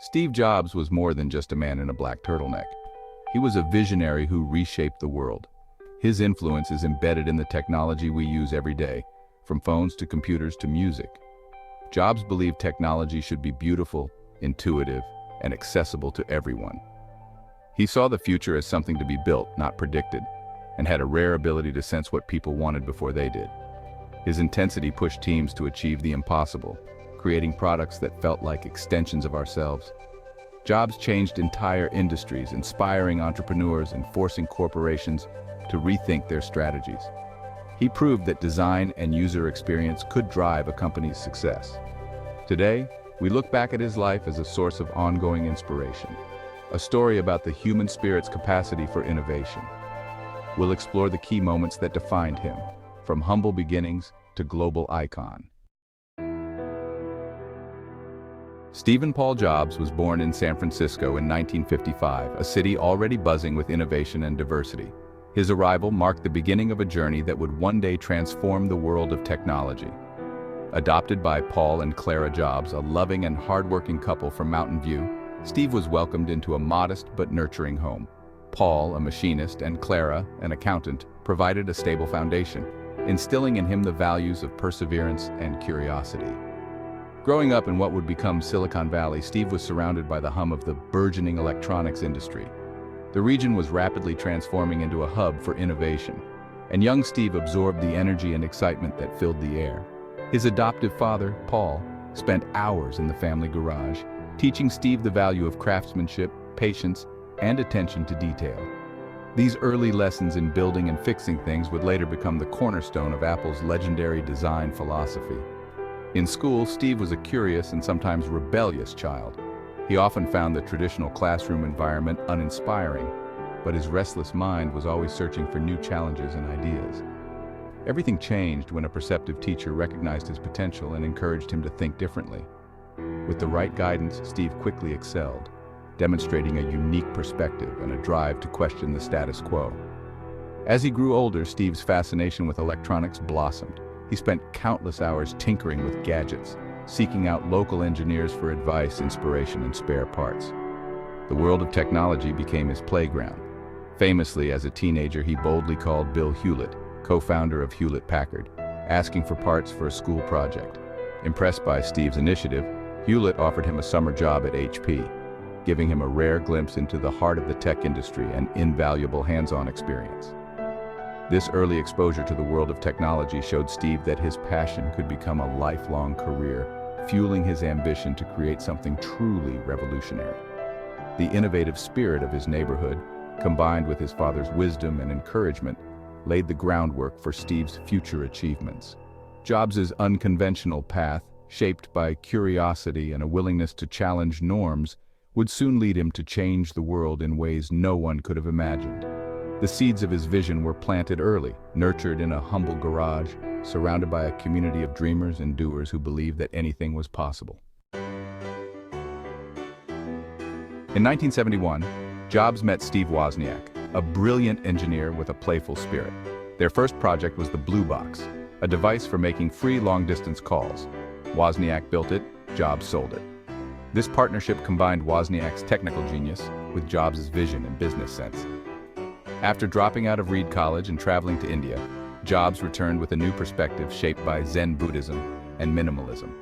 Steve Jobs was more than just a man in a black turtleneck. He was a visionary who reshaped the world. His influence is embedded in the technology we use every day, from phones to computers to music. Jobs believed technology should be beautiful, intuitive, and accessible to everyone. He saw the future as something to be built, not predicted, and had a rare ability to sense what people wanted before they did. His intensity pushed teams to achieve the impossible, creating products that felt like extensions of ourselves. Jobs changed entire industries, inspiring entrepreneurs and forcing corporations to rethink their strategies. He proved that design and user experience could drive a company's success. Today, we look back at his life as a source of ongoing inspiration, a story about the human spirit's capacity for innovation. We'll explore the key moments that defined him, from humble beginnings to global icon. Stephen Paul Jobs was born in San Francisco in 1955, a city already buzzing with innovation and diversity. His arrival marked the beginning of a journey that would one day transform the world of technology. Adopted by Paul and Clara Jobs, a loving and hardworking couple from Mountain View, Steve was welcomed into a modest but nurturing home. Paul, a machinist, and Clara, an accountant, provided a stable foundation, instilling in him the values of perseverance and curiosity. Growing up in what would become Silicon Valley, Steve was surrounded by the hum of the burgeoning electronics industry. The region was rapidly transforming into a hub for innovation, and young Steve absorbed the energy and excitement that filled the air. His adoptive father, Paul, spent hours in the family garage, teaching Steve the value of craftsmanship, patience, and attention to detail. These early lessons in building and fixing things would later become the cornerstone of Apple's legendary design philosophy. In school, Steve was a curious and sometimes rebellious child. He often found the traditional classroom environment uninspiring, but his restless mind was always searching for new challenges and ideas. Everything changed when a perceptive teacher recognized his potential and encouraged him to think differently. With the right guidance, Steve quickly excelled, demonstrating a unique perspective and a drive to question the status quo. As he grew older, Steve's fascination with electronics blossomed. He spent countless hours tinkering with gadgets, seeking out local engineers for advice, inspiration, and spare parts. The world of technology became his playground. Famously, as a teenager, he boldly called Bill Hewlett, co-founder of Hewlett-Packard, asking for parts for a school project. Impressed by Steve's initiative, Hewlett offered him a summer job at HP, giving him a rare glimpse into the heart of the tech industry and invaluable hands-on experience. This early exposure to the world of technology showed Steve that his passion could become a lifelong career, fueling his ambition to create something truly revolutionary. The innovative spirit of his neighborhood, combined with his father's wisdom and encouragement, laid the groundwork for Steve's future achievements. Jobs' unconventional path, shaped by curiosity and a willingness to challenge norms, would soon lead him to change the world in ways no one could have imagined. The seeds of his vision were planted early, nurtured in a humble garage, surrounded by a community of dreamers and doers who believed that anything was possible. In 1971, Jobs met Steve Wozniak, a brilliant engineer with a playful spirit. Their first project was the Blue Box, a device for making free long-distance calls. Wozniak built it, Jobs sold it. This partnership combined Wozniak's technical genius with Jobs' vision and business sense. After dropping out of Reed College and traveling to India, Jobs returned with a new perspective shaped by Zen Buddhism and minimalism.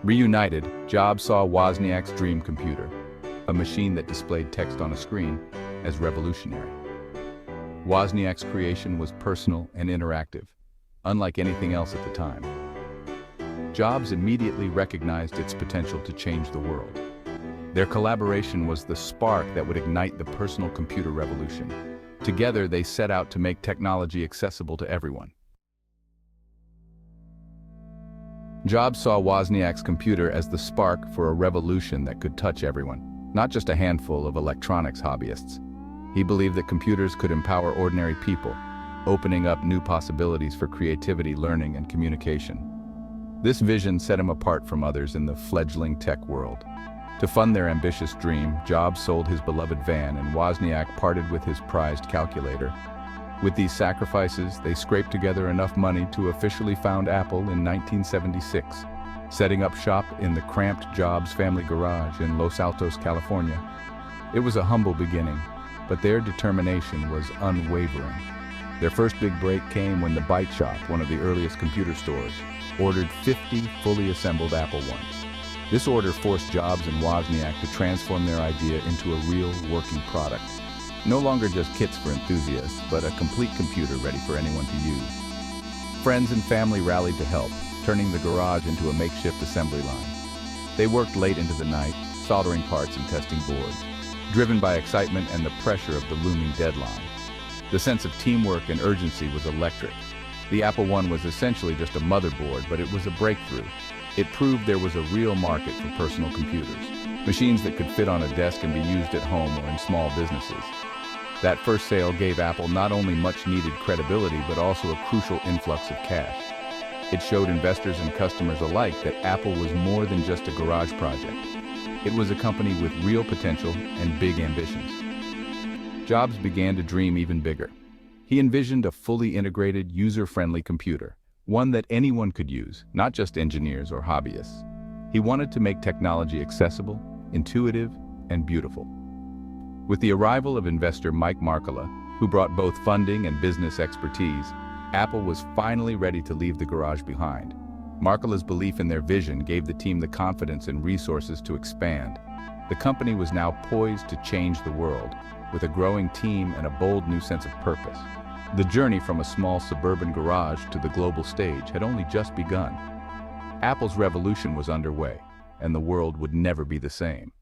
Reunited, Jobs saw Wozniak's dream computer, a machine that displayed text on a screen, as revolutionary. Wozniak's creation was personal and interactive, unlike anything else at the time. Jobs immediately recognized its potential to change the world. Their collaboration was the spark that would ignite the personal computer revolution. Together, they set out to make technology accessible to everyone. Jobs saw Wozniak's computer as the spark for a revolution that could touch everyone, not just a handful of electronics hobbyists. He believed that computers could empower ordinary people, opening up new possibilities for creativity, learning, and communication. This vision set him apart from others in the fledgling tech world. To fund their ambitious dream, Jobs sold his beloved van and Wozniak parted with his prized calculator. With these sacrifices, they scraped together enough money to officially found Apple in 1976. setting up shop in the cramped Jobs family garage in Los Altos, California. It was a humble beginning, but their determination was unwavering. Their first big break came when the Byte Shop, one of the earliest computer stores, ordered 50 fully assembled Apple I's. This order forced Jobs and Wozniak to transform their idea into a real working product. No longer just kits for enthusiasts, but a complete computer ready for anyone to use. Friends and family rallied to help, turning the garage into a makeshift assembly line. They worked late into the night, soldering parts and testing boards, driven by excitement and the pressure of the looming deadline. The sense of teamwork and urgency was electric. The Apple I was essentially just a motherboard, but it was a breakthrough. It proved there was a real market for personal computers, machines that could fit on a desk and be used at home or in small businesses. That first sale gave Apple not only much-needed credibility, but also a crucial influx of cash. It showed investors and customers alike that Apple was more than just a garage project. It was a company with real potential and big ambitions. Jobs began to dream even bigger. He envisioned a fully integrated, user-friendly computer, one that anyone could use, not just engineers or hobbyists. He wanted to make technology accessible, intuitive, and beautiful. With the arrival of investor Mike Markkula, who brought both funding and business expertise, Apple was finally ready to leave the garage behind. Markkula's belief in their vision gave the team the confidence and resources to expand. The company was now poised to change the world, with a growing team and a bold new sense of purpose. The journey from a small suburban garage to the global stage had only just begun. Apple's revolution was underway, and the world would never be the same.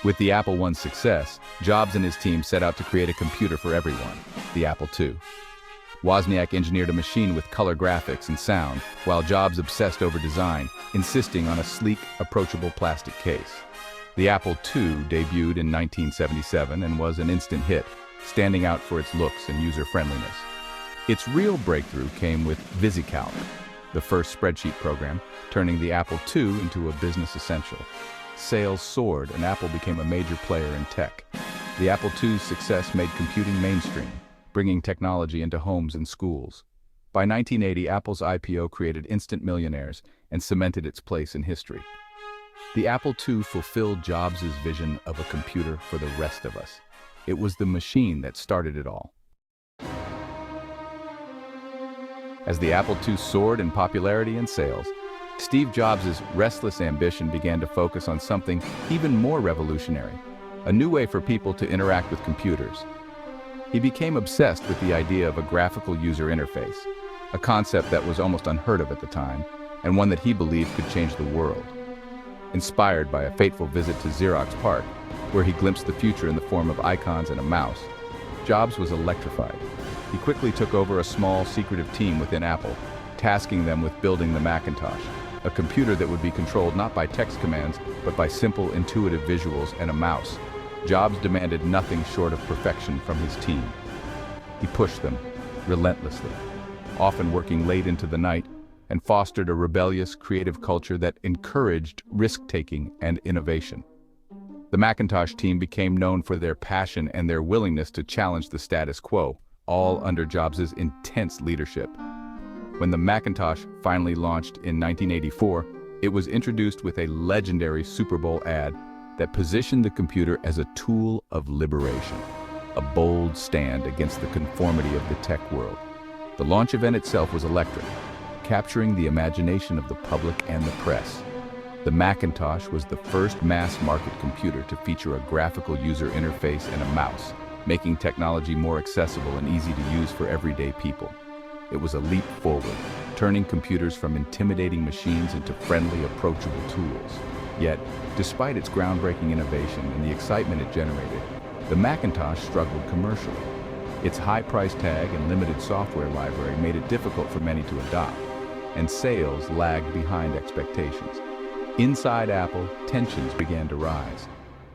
With the Apple I's success, Jobs and his team set out to create a computer for everyone, the Apple II. Wozniak engineered a machine with color graphics and sound, while Jobs obsessed over design, insisting on a sleek, approachable plastic case. The Apple II debuted in 1977 and was an instant hit, standing out for its looks and user-friendliness. Its real breakthrough came with VisiCalc, the first spreadsheet program, turning the Apple II into a business essential. Sales soared and Apple became a major player in tech. The Apple II's success made computing mainstream, bringing technology into homes and schools. By 1980, Apple's IPO created instant millionaires and cemented its place in history. The Apple II fulfilled Jobs' vision of a computer for the rest of us. It was the machine that started it all. As the Apple II soared in popularity and sales, Steve Jobs' restless ambition began to focus on something even more revolutionary, a new way for people to interact with computers. He became obsessed with the idea of a graphical user interface, a concept that was almost unheard of at the time, and one that he believed could change the world. Inspired by a fateful visit to Xerox PARC, where he glimpsed the future in the form of icons and a mouse, Jobs was electrified. He quickly took over a small, secretive team within Apple, tasking them with building the Macintosh, a computer that would be controlled not by text commands, but by simple, intuitive visuals and a mouse. Jobs demanded nothing short of perfection from his team. He pushed them relentlessly, often working late into the night, and fostered a rebellious, creative culture that encouraged risk-taking and innovation. The Macintosh team became known for their passion and their willingness to challenge the status quo, all under Jobs' intense leadership. When the Macintosh finally launched in 1984, it was introduced with a legendary Super Bowl ad that positioned the computer as a tool of liberation, a bold stand against the conformity of the tech world. The launch event itself was electric, capturing the imagination of the public and the press. The Macintosh was the first mass-market computer to feature a graphical user interface and a mouse, making technology more accessible and easy to use for everyday people. It was a leap forward, turning computers from intimidating machines into friendly, approachable tools. Yet, despite its groundbreaking innovation and the excitement it generated, the Macintosh struggled commercially. Its high price tag and limited software library made it difficult for many to adopt, and sales lagged behind expectations. Inside Apple, tensions began to rise.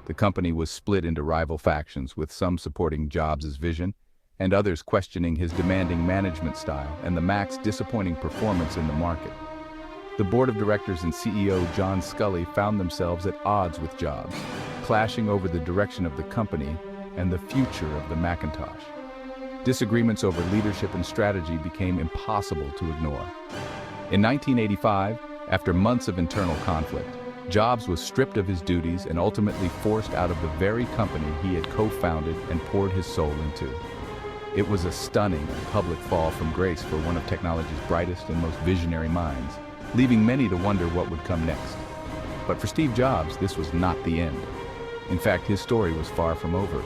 The company was split into rival factions, with some supporting Jobs' vision and others questioning his demanding management style and the Mac's disappointing performance in the market. The board of directors and CEO John Sculley found themselves at odds with Jobs, clashing over the direction of the company and the future of the Macintosh. Disagreements over leadership and strategy became impossible to ignore. In 1985, after months of internal conflict, Jobs was stripped of his duties and ultimately forced out of the very company he had co-founded and poured his soul into. It was a stunning public fall from grace for one of technology's brightest and most visionary minds, leaving many to wonder what would come next. But for Steve Jobs, this was not the end. In fact, his story was far from over.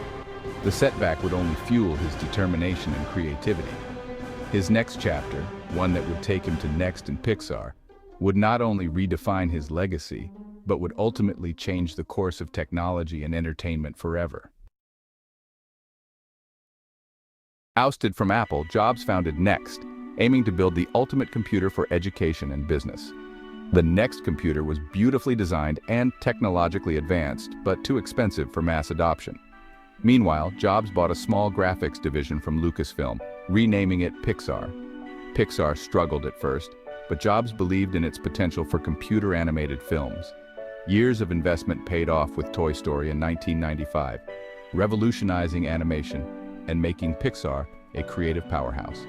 The setback would only fuel his determination and creativity. His next chapter, one that would take him to Next and Pixar, would not only redefine his legacy, but would ultimately change the course of technology and entertainment forever. Ousted from Apple, Jobs founded Next, aiming to build the ultimate computer for education and business. The Next computer was beautifully designed and technologically advanced, but too expensive for mass adoption. Meanwhile, Jobs bought a small graphics division from Lucasfilm, renaming it Pixar. Pixar struggled at first, but Jobs believed in its potential for computer-animated films. Years of investment paid off with Toy Story in 1995, revolutionizing animation and making Pixar a creative powerhouse.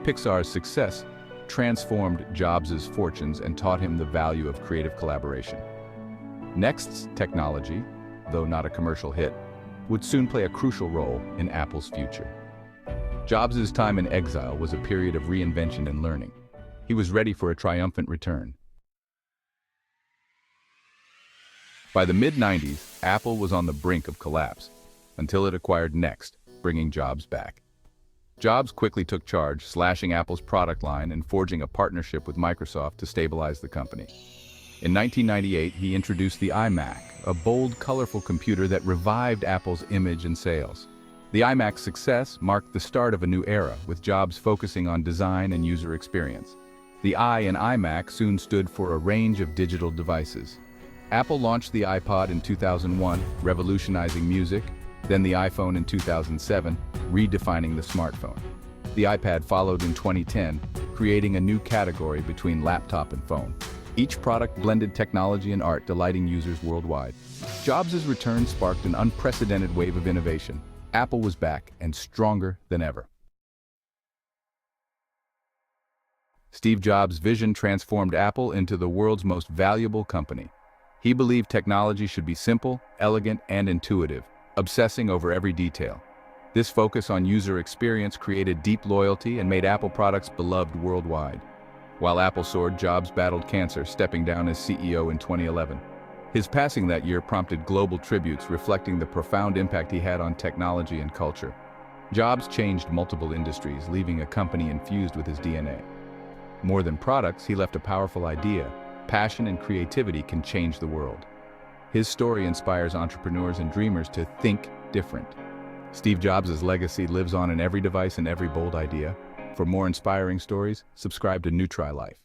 Pixar's success transformed Jobs' fortunes and taught him the value of creative collaboration. Next's technology, though not a commercial hit, would soon play a crucial role in Apple's future. Jobs' time in exile was a period of reinvention and learning. He was ready for a triumphant return. By the mid-90s, Apple was on the brink of collapse, until it acquired Next, bringing Jobs back. Jobs quickly took charge, slashing Apple's product line and forging a partnership with Microsoft to stabilize the company. In 1998, he introduced the iMac, a bold, colorful computer that revived Apple's image and sales. The iMac's success marked the start of a new era, with Jobs focusing on design and user experience. The I in iMac soon stood for a range of digital devices. Apple launched the iPod in 2001, revolutionizing music, then the iPhone in 2007, redefining the smartphone. The iPad followed in 2010, creating a new category between laptop and phone. Each product blended technology and art, delighting users worldwide. Jobs' return sparked an unprecedented wave of innovation. Apple was back and stronger than ever. Steve Jobs' vision transformed Apple into the world's most valuable company. He believed technology should be simple, elegant, and intuitive, obsessing over every detail. This focus on user experience created deep loyalty and made Apple products beloved worldwide. While Apple soared, Jobs battled cancer, stepping down as CEO in 2011. His passing that year prompted global tributes reflecting the profound impact he had on technology and culture. Jobs changed multiple industries, leaving a company infused with his DNA. More than products, he left a powerful idea. Passion and creativity can change the world. His story inspires entrepreneurs and dreamers to think different. Steve Jobs' legacy lives on in every device and every bold idea. For more inspiring stories, subscribe to Nutreylife.